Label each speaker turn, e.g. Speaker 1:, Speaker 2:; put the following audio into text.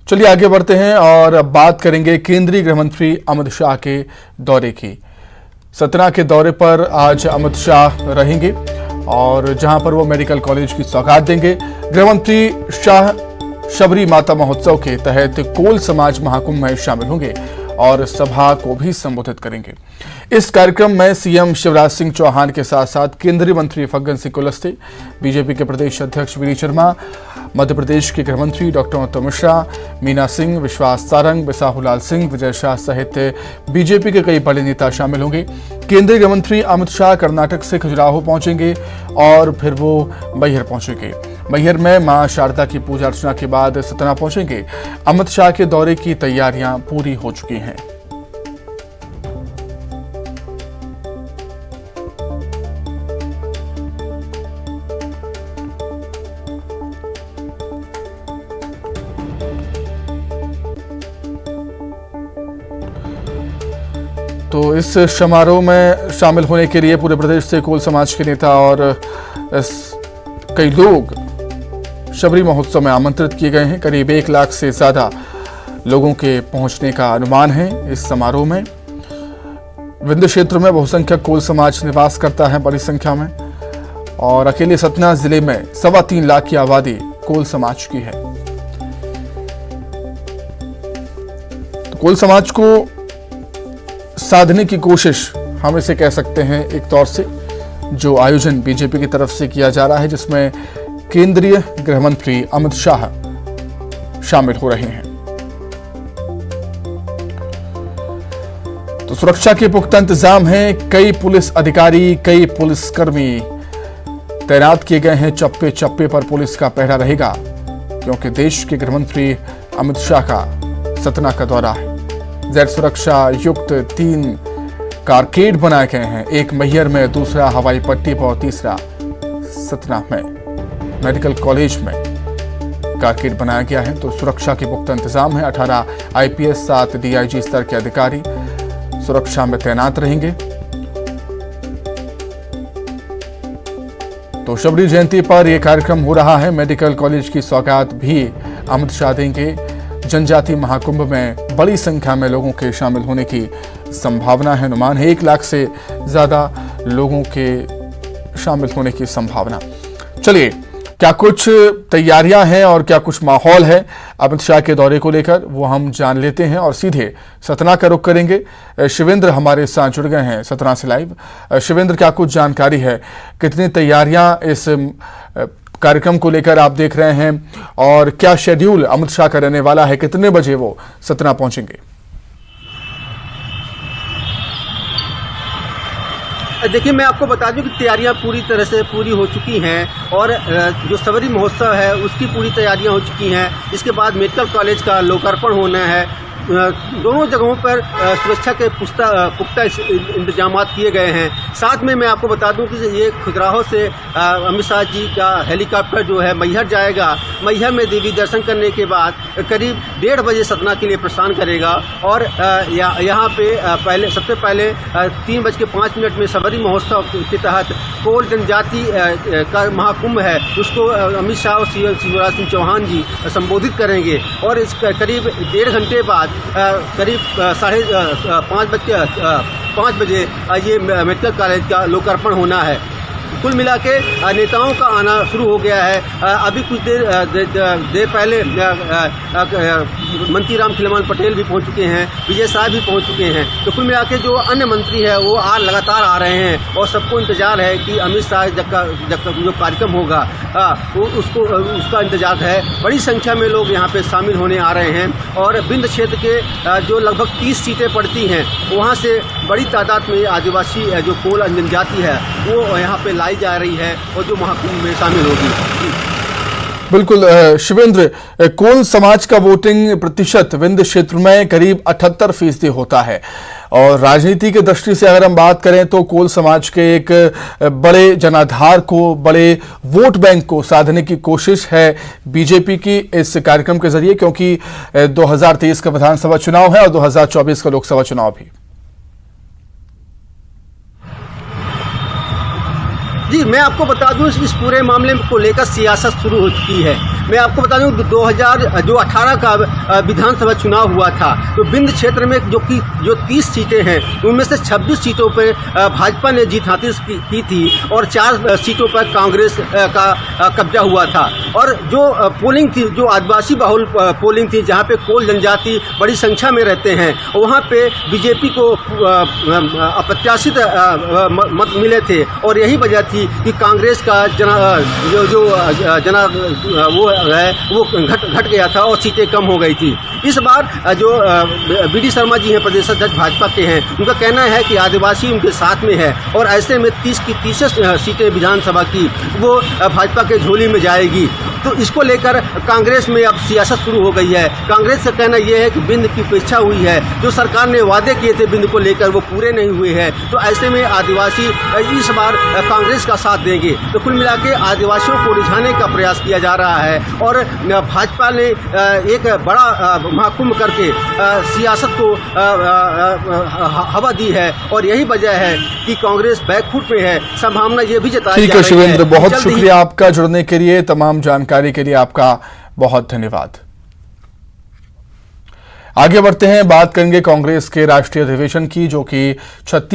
Speaker 1: चलिए आगे बढ़ते हैं और अब बात करेंगे केंद्रीय गृह मंत्री अमित शाह के दौरे की। सतना के दौरे पर आज अमित शाह रहेंगे और जहां पर वो मेडिकल कॉलेज की सौगात देंगे। गृह मंत्री शाह शबरी माता महोत्सव के तहत कोल समाज महाकुंभ में शामिल होंगे और सभा को भी संबोधित करेंगे। इस कार्यक्रम में सीएम शिवराज सिंह चौहान के साथ साथ केंद्रीय मंत्री फग्गन सिंह कुलस्ते, बीजेपी के प्रदेश अध्यक्ष वी डी शर्मा, मध्य प्रदेश के गृह मंत्री डॉक्टर नरोत्तम मिश्रा, मीना सिंह, विश्वास सारंग, बिसाहुलाल सिंह, विजय शाह सहित बीजेपी के कई बड़े नेता शामिल होंगे। केंद्रीय गृह मंत्री अमित शाह कर्नाटक से खजुराहो पहुंचेंगे और फिर वो मैहर पहुंचेंगे। मैहर में मां शारदा की पूजा अर्चना के बाद सतना पहुंचेंगे। अमित शाह के दौरे की तैयारियां पूरी हो चुकी हैं। तो इस समारोह में शामिल होने के लिए पूरे प्रदेश से कोल समाज के नेता और कई लोग शबरी महोत्सव में आमंत्रित किए गए हैं। करीब 1 लाख से ज्यादा लोगों के पहुंचने का अनुमान है। इस समारोह में विंध्य क्षेत्र में बहुसंख्यक कोल समाज निवास करता है बड़ी संख्या में, और अकेले सतना जिले में 3.25 लाख की आबादी कोल समाज की है। तो कोल समाज को साधने की कोशिश हम इसे कह सकते हैं एक तौर से, जो आयोजन बीजेपी की तरफ से किया जा रहा है, जिसमें केंद्रीय गृह मंत्री अमित शाह शामिल हो रहे हैं। तो सुरक्षा के पुख्ता इंतजाम हैं। कई पुलिस अधिकारी, कई पुलिसकर्मी तैनात किए गए हैं। चप्पे चप्पे पर पुलिस का पहरा रहेगा, क्योंकि देश के गृह मंत्री अमित शाह का सतना का दौरा है। जेड सुरक्षा युक्त 3 कारकेड बनाए गए हैं, एक मैहर में, दूसरा हवाई पट्टी पर और तीसरा सतना में मेडिकल कॉलेज में कारकेड बनाया गया है। तो सुरक्षा के पुख्ता इंतजाम है। 18 आईपीएस, 7 डीआईजी स्तर के अधिकारी सुरक्षा में तैनात रहेंगे। तो शबरी जयंती पर यह कार्यक्रम हो रहा है। मेडिकल कॉलेज की सौगात भी अमित शाह देंगे। जनजाति महाकुंभ में बड़ी संख्या में लोगों के शामिल होने की संभावना है। अनुमान है 1 लाख से ज्यादा लोगों के शामिल होने की संभावना। चलिए, क्या कुछ तैयारियां हैं और क्या कुछ माहौल है अमित शाह के दौरे को लेकर, वो हम जान लेते हैं और सीधे सतना का रुख करेंगे। शिवेंद्र हमारे साथ जुड़ गए हैं सतना से लाइव। शिवेंद्र, क्या कुछ जानकारी है, कितनी तैयारियां इस कार्यक्रम को लेकर आप देख रहे हैं, और क्या शेड्यूल अमित शाह का रहने वाला है, कितने बजे वो सतना पहुंचेंगे?
Speaker 2: देखिए, मैं आपको बता दूं कि तैयारियां पूरी तरह से पूरी हो चुकी हैं और जो शबरी महोत्सव है उसकी पूरी तैयारियां हो चुकी हैं। इसके बाद मेडिकल कॉलेज का लोकार्पण होना है। दोनों जगहों पर सुरक्षा के पुख्ता इंतजाम किए गए हैं। साथ में मैं आपको बता दूं कि ये खजुराहो से अमित शाह जी का हेलीकॉप्टर जो है मैहर जाएगा। मैहर में देवी दर्शन करने के बाद करीब 1:30 बजे सतना के लिए प्रस्थान करेगा और यहाँ पे सबसे पहले 3:05 में शबरी महोत्सव के तहत कोल जनजाति का महाकुंभ है, उसको अमित शाह और शिवराज सिंह चौहान जी संबोधित करेंगे। और इस करीब 1.5 घंटे बाद करीब 5:30 बजे ये मेडिकल कॉलेज का लोकार्पण होना है। कुल मिला के नेताओं का आना शुरू हो गया है। अभी कुछ देर पहले मंत्री राम खिलमान पटेल भी पहुंच चुके हैं, विजय शाह भी पहुंच चुके हैं। तो कुल मिला के जो अन्य मंत्री हैं वो लगातार आ रहे हैं और सबको इंतजार है कि अमित शाह जब जो कार्यक्रम होगा उसका इंतजार है। बड़ी संख्या में लोग यहाँ पे शामिल होने आ रहे हैं और विंध्य क्षेत्र के जो लगभग 30 सीटें पड़ती हैं, वहाँ से बड़ी तादाद में आदिवासी जो कोल जनजाति है वो यहाँ पे लाई जा रही है और जो महाकुंभ में शामिल होगी।
Speaker 1: बिल्कुल शिवेंद्र, कोल समाज का वोटिंग प्रतिशत विंध्य क्षेत्र में करीब 78% होता है, और राजनीति की दृष्टि से अगर हम बात करें तो कोल समाज के एक बड़े जनाधार को, बड़े वोट बैंक को साधने की कोशिश है बीजेपी की इस कार्यक्रम के जरिए, क्योंकि 2023 का विधानसभा चुनाव है और 2024 का लोकसभा चुनाव भी।
Speaker 2: जी, मैं आपको बता दूं इस पूरे मामले को लेकर सियासत शुरू हो चुकी है। मैं आपको बता दूं 2018 का विधानसभा चुनाव हुआ था, तो बिंद क्षेत्र में जो 30 सीटें हैं उनमें से 26 सीटों पर भाजपा ने जीत हासिल की थी और 4 सीटों पर कांग्रेस का कब्जा हुआ था। और जो पोलिंग थी, जो आदिवासी बहुल पोलिंग थी, जहाँ पे कोल जनजाति बड़ी संख्या में रहते हैं, वहाँ पे बीजेपी को अप्रत्याशित मत मिले थे और यही वजह थी कि कांग्रेस का वो घट गया था और सीटें कम हो गई थी। इस बार जो बी.डी. शर्मा जी हैं, प्रदेश अध्यक्ष भाजपा के हैं, उनका कहना है कि आदिवासी उनके साथ में है और ऐसे में 30 की 30 सीटें विधानसभा की वो भाजपा के झोली में जाएगी। तो इसको लेकर कांग्रेस में अब सियासत शुरू हो गई है। कांग्रेस का कहना यह है कि बिंद की उपेक्षा हुई है, जो सरकार ने वादे किए थे बिंद को लेकर वो पूरे नहीं हुए हैं, तो ऐसे में आदिवासी इस बार कांग्रेस का साथ देंगे। तो कुल मिला के आदिवासियों को रिझाने का प्रयास किया जा रहा है और भाजपा ने एक बड़ा महाकुंभ करके सियासत को हवा दी है और यही वजह है कि कांग्रेस बैकफुट में है। संभावना ये भी जताई जा रही है।
Speaker 1: ठीक है शिवेंद्र, बहुत शुक्रिया आपका जुड़ने के लिए, तमाम जानकारी के लिए आपका बहुत धन्यवाद। आगे बढ़ते हैं, बात करेंगे कांग्रेस के राष्ट्रीय अधिवेशन की, जो कि 36